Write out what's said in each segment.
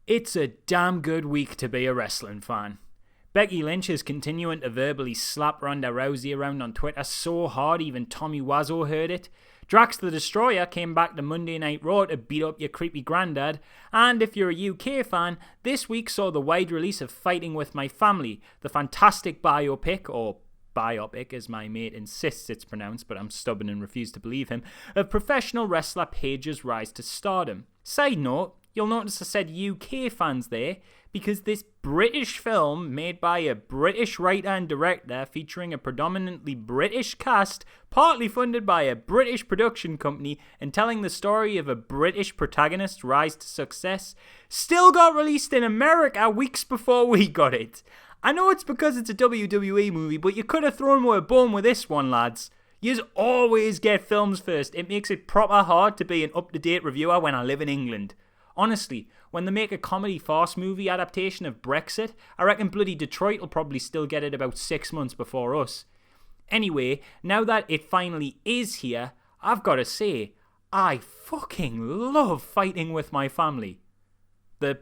It's a damn good week to be a wrestling fan. Becky Lynch is continuing to verbally slap Ronda Rousey around on Twitter so hard even Tommy Wiseau heard it. Drax the Destroyer came back to Monday Night Raw to beat up your creepy granddad. And if you're a UK fan, this week saw the wide release of Fighting With My Family, the fantastic biopic, or biopic as my mate insists it's pronounced, but I'm stubborn and refuse to believe him, of professional wrestler Paige's rise to stardom. Side note, you'll notice I said UK fans there, because this British film made by a British writer and director featuring a predominantly British cast, partly funded by a British production company and telling the story of a British protagonist's rise to success, still got released in America weeks before we got it. I know it's because it's a WWE movie, but you could have thrown more a bone with this one, lads. Yous always get films first. It makes it proper hard to be an up-to-date reviewer when I live in England. Honestly, when they make a comedy farce movie adaptation of Brexit, I reckon bloody Detroit will probably still get it about 6 months before us. Anyway, now that it finally is here, I've got to say, I fucking love Fighting With My Family. The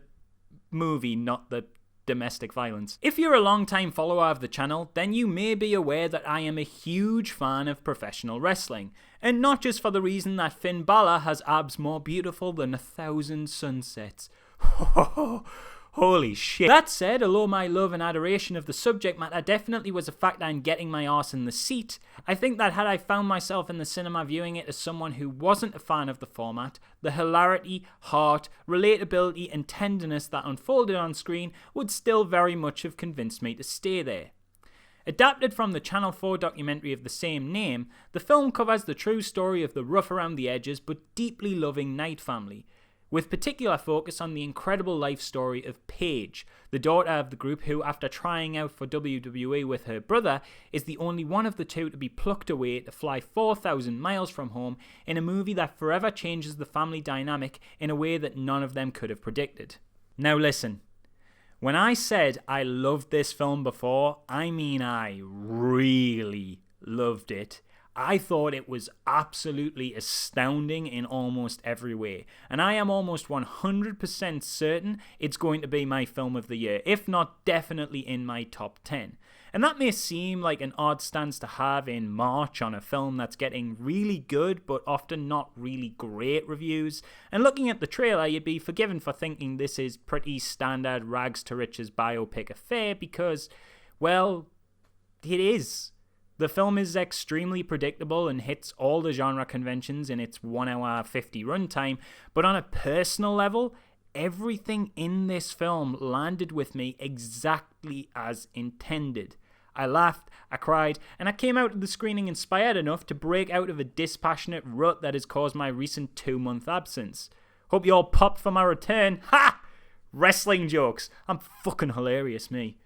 movie, not the domestic violence. If you're a long-time follower of the channel, then you may be aware that I am a huge fan of professional wrestling. And not just for the reason that Finn Balor has abs more beautiful than 1,000 sunsets. Holy shit. That said, although my love and adoration of the subject matter definitely was a factor in getting my arse in the seat, I think that had I found myself in the cinema viewing it as someone who wasn't a fan of the format, the hilarity, heart, relatability and tenderness that unfolded on screen would still very much have convinced me to stay there. Adapted from the Channel 4 documentary of the same name, the film covers the true story of the rough around the edges but deeply loving Knight family, with particular focus on the incredible life story of Paige, the daughter of the group who, after trying out for WWE with her brother, is the only one of the two to be plucked away to fly 4,000 miles from home in a movie that forever changes the family dynamic in a way that none of them could have predicted. Now listen, when I said I loved this film before, I mean I really loved it. I thought it was absolutely astounding in almost every way, and I am almost 100% certain it's going to be my film of the year, if not definitely in my top 10. And that may seem like an odd stance to have in March on a film that's getting really good but often not really great reviews, and looking at the trailer you'd be forgiven for thinking this is pretty standard rags to riches biopic affair because, well, it is. The film is extremely predictable and hits all the genre conventions in its 1 hour 50 runtime, but on a personal level, everything in this film landed with me exactly as intended. I laughed, I cried, and I came out of the screening inspired enough to break out of a dispassionate rut that has caused my recent 2-month absence. Hope you all popped for my return. Ha! Wrestling jokes. I'm fucking hilarious, me.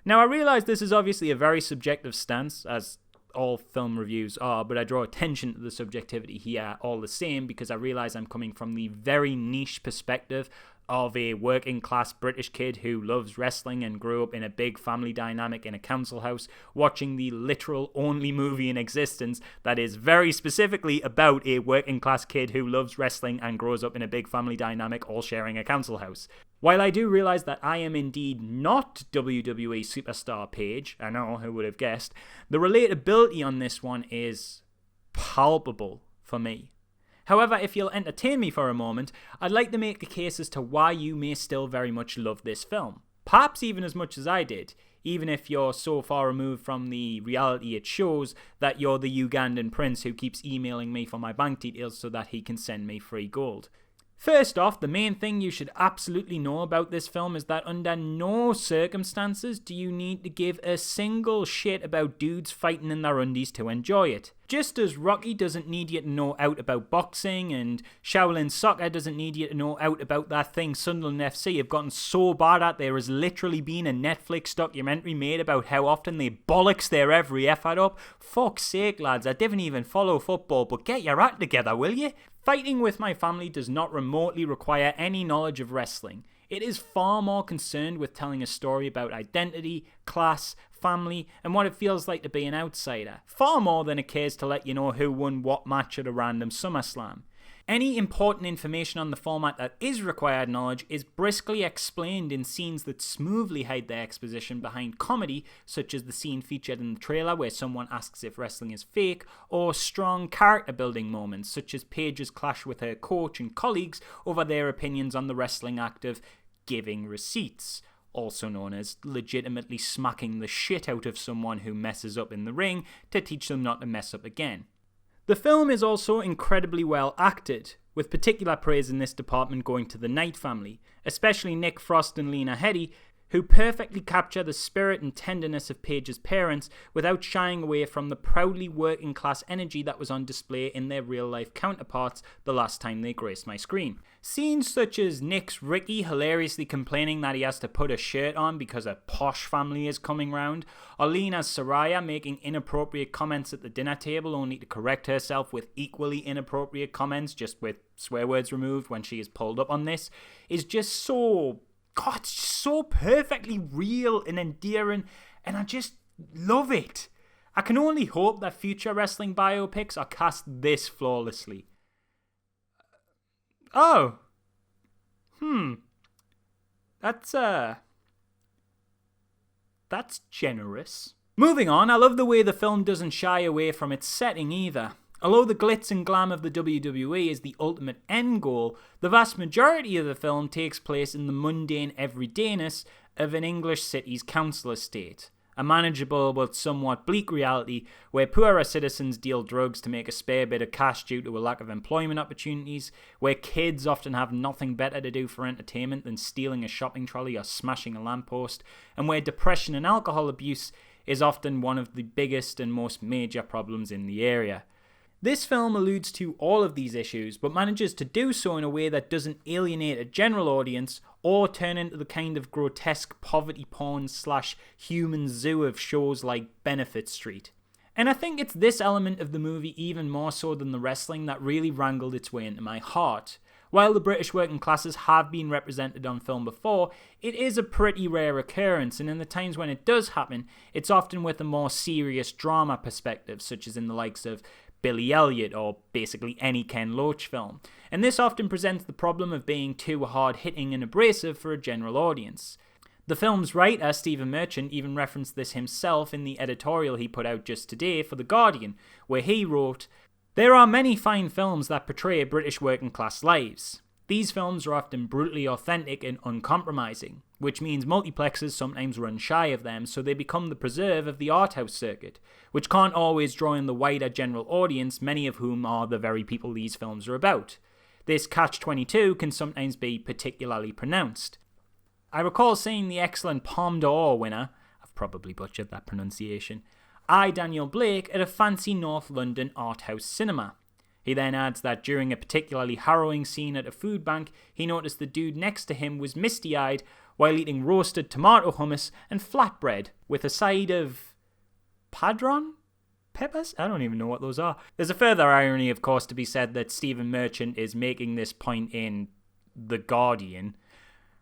Now, I realise this is obviously a very subjective stance, as all film reviews are, but I draw attention to the subjectivity here all the same because I realise I'm coming from the very niche perspective of a working class British kid who loves wrestling and grew up in a big family dynamic in a council house watching the literal only movie in existence that is very specifically about a working class kid who loves wrestling and grows up in a big family dynamic all sharing a council house. While I do realise that I am indeed not WWE superstar Paige, I know, who would have guessed, the relatability on this one is palpable for me. However, if you'll entertain me for a moment, I'd like to make the case as to why you may still very much love this film. Perhaps even as much as I did, even if you're so far removed from the reality it shows that you're the Ugandan prince who keeps emailing me for my bank details so that he can send me free gold. First off, the main thing you should absolutely know about this film is that under no circumstances do you need to give a single shit about dudes fighting in their undies to enjoy it. Just as Rocky doesn't need you to know out about boxing and Shaolin Soccer doesn't need you to know out about that thing Sunderland FC have gotten so bad at there has literally been a Netflix documentary made about how often they bollocks their every effort up. Fuck's sake, lads, I didn't even follow football, but get your act together, will you? Fighting With My Family does not remotely require any knowledge of wrestling. It is far more concerned with telling a story about identity, class, family, and what it feels like to be an outsider, far more than it cares to let you know who won what match at a random SummerSlam. Any important information on the format that is required knowledge is briskly explained in scenes that smoothly hide their exposition behind comedy, such as the scene featured in the trailer where someone asks if wrestling is fake, or strong character building moments, such as Paige's clash with her coach and colleagues over their opinions on the wrestling act of giving receipts, also known as legitimately smacking the shit out of someone who messes up in the ring to teach them not to mess up again. The film is also incredibly well acted, with particular praise in this department going to the Knight family, especially Nick Frost and Lena Headey, who perfectly capture the spirit and tenderness of Paige's parents without shying away from the proudly working class energy that was on display in their real life counterparts the last time they graced my screen. Scenes such as Nick's Ricky hilariously complaining that he has to put a shirt on because a posh family is coming round, or Lena's Soraya making inappropriate comments at the dinner table only to correct herself with equally inappropriate comments just with swear words removed when she is pulled up on this, is just so perfectly real and endearing, and I just love it. I can only hope that future wrestling biopics are cast this flawlessly. That's generous. Moving on, I love the way the film doesn't shy away from its setting either. Although the glitz and glam of the WWE is the ultimate end goal, the vast majority of the film takes place in the mundane everydayness of an English city's council estate. A manageable but somewhat bleak reality where poorer citizens deal drugs to make a spare bit of cash due to a lack of employment opportunities, where kids often have nothing better to do for entertainment than stealing a shopping trolley or smashing a lamppost, and where depression and alcohol abuse is often one of the biggest and most major problems in the area. This film alludes to all of these issues, but manages to do so in a way that doesn't alienate a general audience or turn into the kind of grotesque poverty porn / human zoo of shows like Benefit Street. And I think it's this element of the movie even more so than the wrestling that really wrangled its way into my heart. While the British working classes have been represented on film before, it is a pretty rare occurrence, and in the times when it does happen, it's often with a more serious drama perspective, such as in the likes of Billy Elliot or basically any Ken Loach film. And this often presents the problem of being too hard-hitting and abrasive for a general audience. The film's writer, Stephen Merchant, even referenced this himself in the editorial he put out just today for The Guardian, where he wrote, "There are many fine films that portray British working class lives. These films are often brutally authentic and uncompromising, which means multiplexes sometimes run shy of them, so they become the preserve of the art house circuit, which can't always draw in the wider general audience, many of whom are the very people these films are about. This catch-22 can sometimes be particularly pronounced. I recall seeing the excellent Palme d'Or winner, I've probably butchered that pronunciation, I, Daniel Blake, at a fancy North London art house cinema. He then adds that during a particularly harrowing scene at a food bank, he noticed the dude next to him was misty-eyed while eating roasted tomato hummus and flatbread with a side of padron? Peppers? I don't even know what those are. There's a further irony, of course, to be said that Stephen Merchant is making this point in The Guardian,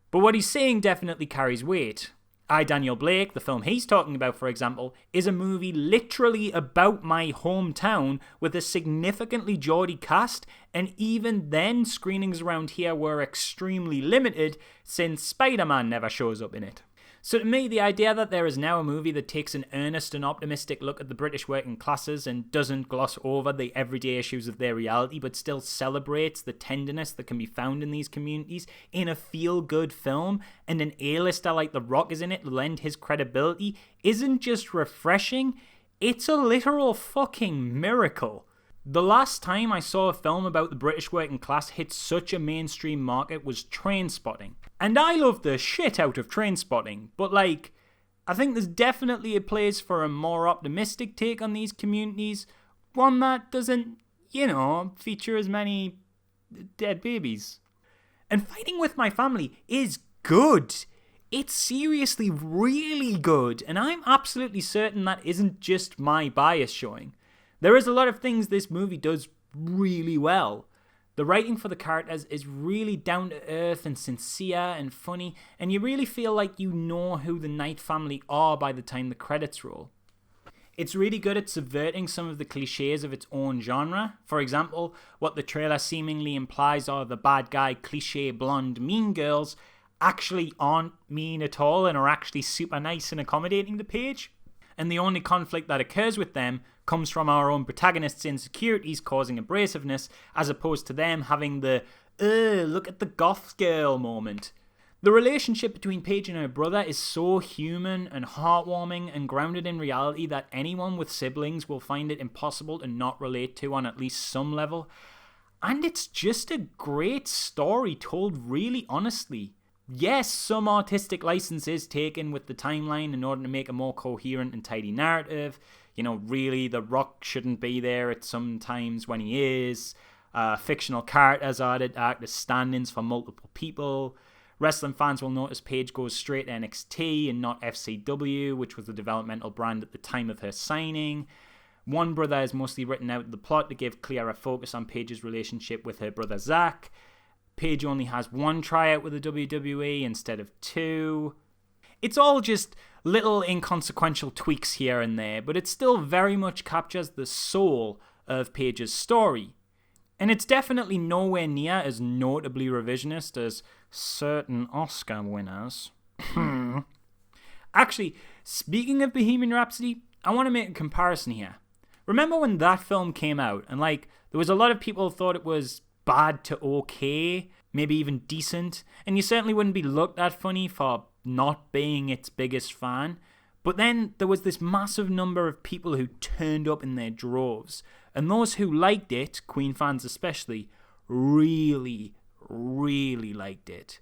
but what he's saying definitely carries weight. I, Daniel Blake, the film he's talking about, for example, is a movie literally about my hometown with a significantly Geordie cast, and even then screenings around here were extremely limited since Spider-Man never shows up in it. So to me, the idea that there is now a movie that takes an earnest and optimistic look at the British working classes and doesn't gloss over the everyday issues of their reality, but still celebrates the tenderness that can be found in these communities in a feel-good film, and an A-lister like The Rock is in it to lend his credibility, isn't just refreshing, it's a literal fucking miracle. The last time I saw a film about the British working class hit such a mainstream market was Trainspotting. And I love the shit out of Trainspotting, but I think there's definitely a place for a more optimistic take on these communities, one that doesn't, feature as many dead babies. And Fighting With My Family is good. It's seriously really good, and I'm absolutely certain that isn't just my bias showing. There is a lot of things this movie does really well. The writing for the characters is really down to earth and sincere and funny, and you really feel like you know who the Knight family are by the time the credits roll. It's really good at subverting some of the cliches of its own genre. For example, what the trailer seemingly implies are the bad guy, cliche, blonde, mean girls actually aren't mean at all and are actually super nice and accommodating to Paige. And the only conflict that occurs with them comes from our own protagonist's insecurities causing abrasiveness, as opposed to them having the, look at the goth girl moment. The relationship between Paige and her brother is so human and heartwarming and grounded in reality that anyone with siblings will find it impossible to not relate to on at least some level. And it's just a great story told really honestly. Yes, some artistic license is taken with the timeline in order to make a more coherent and tidy narrative. You know, really, The Rock shouldn't be there at some times when he is. Fictional characters are added to act as stand-ins for multiple people. Wrestling fans will notice Paige goes straight to NXT and not FCW, which was the developmental brand at the time of her signing. One brother is mostly written out of the plot to give clearer focus on Paige's relationship with her brother Zach. Paige only has one tryout with the WWE instead of two. It's all just little inconsequential tweaks here and there, but it still very much captures the soul of Paige's story. And it's definitely nowhere near as notably revisionist as certain Oscar winners. Actually, speaking of Bohemian Rhapsody, I want to make a comparison here. Remember when that film came out and there was a lot of people who thought it was bad to okay, maybe even decent, and you certainly wouldn't be looked at funny for not being its biggest fan. But then there was this massive number of people who turned up in their droves, and those who liked it, Queen fans especially, really, really liked it.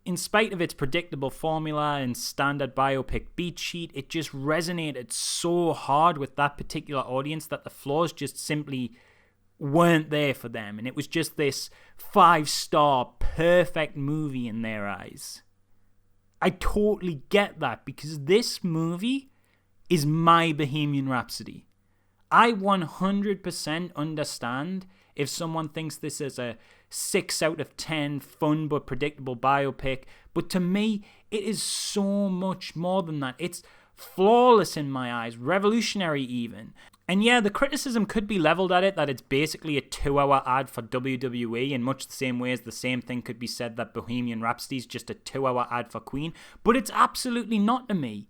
In spite of its predictable formula and standard biopic beat sheet, it just resonated so hard with that particular audience that the flaws just simply weren't there for them, and it was just this 5-star perfect movie in their eyes. I totally get that because this movie is my Bohemian Rhapsody. I 100% understand if someone thinks this is a 6 out of 10 fun but predictable biopic, but to me, it is so much more than that. It's flawless in my eyes, revolutionary even. And yeah, the criticism could be leveled at it that it's basically a 2-hour ad for WWE in much the same way as the same thing could be said that Bohemian Rhapsody is just a 2-hour ad for Queen, but it's absolutely not to me.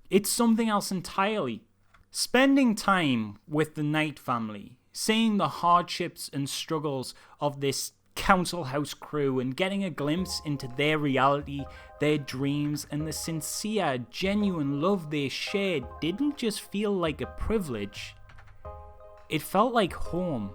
It's something else entirely. Spending time with the Knight family, seeing the hardships and struggles of this council house crew and getting a glimpse into their reality, their dreams, and the sincere, genuine love they shared didn't just feel like a privilege. It felt like home.